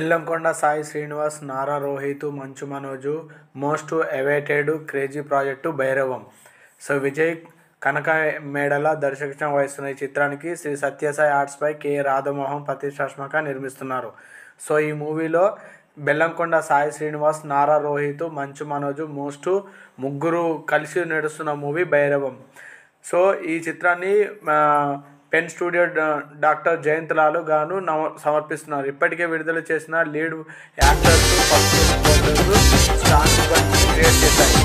Bellamkonda Sai Srinivas, Nara Rohit, Manchu Manoj most awaited crazy project Bhairavam. So Vijay Kanakamedala దర్శకత్వం వహిస్తున్న ఈ చిత్రానికి శ్రీ సత్యసాయి ఆర్ట్స్ పై కె రాధామోహన్ ప్రతిష్టాత్మకంగా నిర్మిస్తున్నారు. సో ఈ మూవీలో బెల్లంకొండ సాయి శ్రీనివాస్, నారా రోహిత్, మంచు మనోజ్ మోస్ట్ ముగ్గురు కలిసి నడుస్తున్న మూవీ భైరవం. సో ఈ చిత్రాన్ని pen studio doctor Jayant Lal గాను సమర్పిస్తున్నారు. ఇప్పటికే విడుదల చేసిన లీడ్ యాక్టర్స్ క్రియేట్ చేశాయి.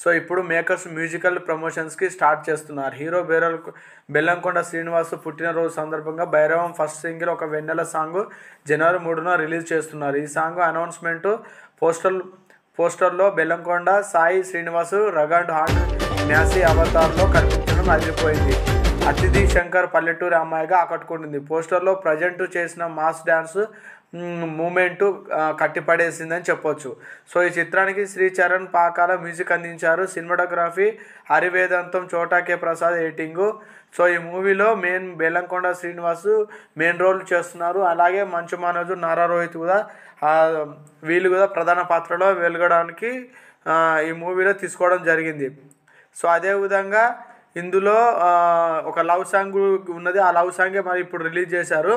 సో ఇప్పుడు మేకర్స్ మ్యూజికల్ ప్రమోషన్స్కి స్టార్ట్ చేస్తున్నారు. హీరో బెల్లంకొండ శ్రీనివాస్ పుట్టినరోజు సందర్భంగా భైరవం ఫస్ట్ సింగిల్ ఒక వెన్నెల సాంగ్ జనవరి 3న రిలీజ్ చేస్తున్నారు. ఈ సాంగ్ అనౌన్స్మెంట్ పోస్టర్లో బెల్లంకొండ సాయి శ్రీనివాస్ రగడ్ హార్ట్ న్యాసి అవతార్లో కనిపించడం అదిరిపోయింది. అతిథి శంకర్ పల్లెటూరి అమ్మాయిగా ఆకట్టుకుంటుంది. పోస్టర్లో ప్రజెంట్ చేసిన మాస్ డ్యాన్స్ మూమెంటు కట్టిపడేసిందని చెప్పొచ్చు. సో ఈ చిత్రానికి శ్రీచరణ్ పాకాల మ్యూజిక్ అందించారు. సినిమాటోగ్రఫీ హరివేదంతం, చోటాకే ప్రసాద్ ఎడిటింగు. సో ఈ మూవీలో బెల్లంకొండ శ్రీనివాస్ మెయిన్ రోల్ చేస్తున్నారు. అలాగే మంచు మనోజ్, నారా రోహిత్ కూడా వీళ్ళు కూడా ప్రధాన పాత్రలో వెలగడానికి ఈ మూవీలో తీసుకోవడం జరిగింది. సో అదేవిధంగా ఇందులో ఒక లవ్ సాంగ్ ఉన్నది. ఆ లవ్ సాంగే మరి ఇప్పుడు రిలీజ్ చేశారు.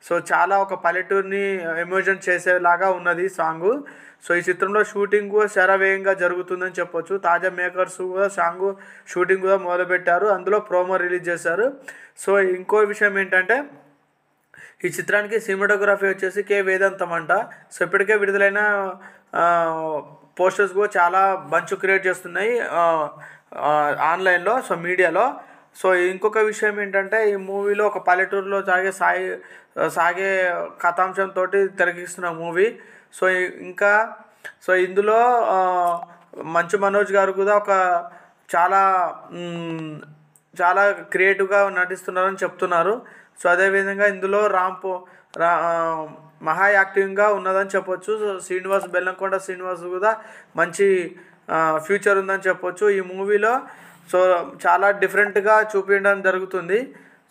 సో చాలా ఒక పల్లెటూరిని ఎమోషన్ చేసేలాగా ఉన్నది ఈ సాంగు. సో ఈ చిత్రంలో షూటింగ్ శరవేగంగా జరుగుతుందని చెప్పొచ్చు. తాజా మేకర్స్ కూడా సాంగ్ షూటింగ్ కూడా మొదలుపెట్టారు. అందులో ప్రోమో రిలీజ్ చేశారు. సో ఇంకో విషయం ఏంటంటే ఈ చిత్రానికి సినిమాటోగ్రఫీ వచ్చేసి కె వేదాంతం అంట. సో ఇప్పటికే విడుదలైన పోస్టర్స్ కూడా చాలా బంచ్ క్రియేట్ చేస్తున్నాయి ఆన్లైన్లో, సో మీడియాలో. సో ఇంకొక విషయం ఏంటంటే ఈ మూవీలో ఒక పల్లెటూరులో సాగే కథాంశంతో తెరకెక్కిస్తున్న మూవీ. సో ఇందులో మంచు మనోజ్ గారు కూడా ఒక చాలా క్రియేటివ్గా నటిస్తున్నారని చెప్తున్నారు. సో అదేవిధంగా ఇందులో మహా యాక్టివ్గా ఉన్నదని చెప్పొచ్చు. సో బెల్లంకొండ శ్రీనివాస్ కూడా మంచి ఫ్యూచర్ ఉందని చెప్పొచ్చు ఈ మూవీలో. సో చాలా డిఫరెంట్గా చూపించడం జరుగుతుంది.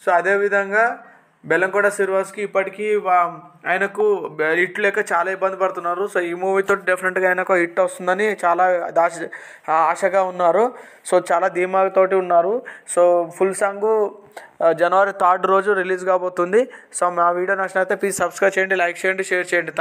సో అదేవిధంగా బెల్లంకొండ శ్రీనివాస్కి ఇప్పటికీ ఆయనకు హిట్ లేక చాలా ఇబ్బంది పడుతున్నారు. సో ఈ మూవీతో డెఫినెట్గా ఆయనకు హిట్ వస్తుందని చాలా ఆశగా ఉన్నారు. సో చాలా ధీమాతోటి ఉన్నారు. సో ఫుల్ సాంగ్ జనవరి 3 రోజు రిలీజ్ కాబోతుంది. సో మా వీడియో నచ్చినట్లయితే ప్లీజ్ సబ్స్క్రైబ్ చేయండి, లైక్ చేయండి, షేర్ చేయండి.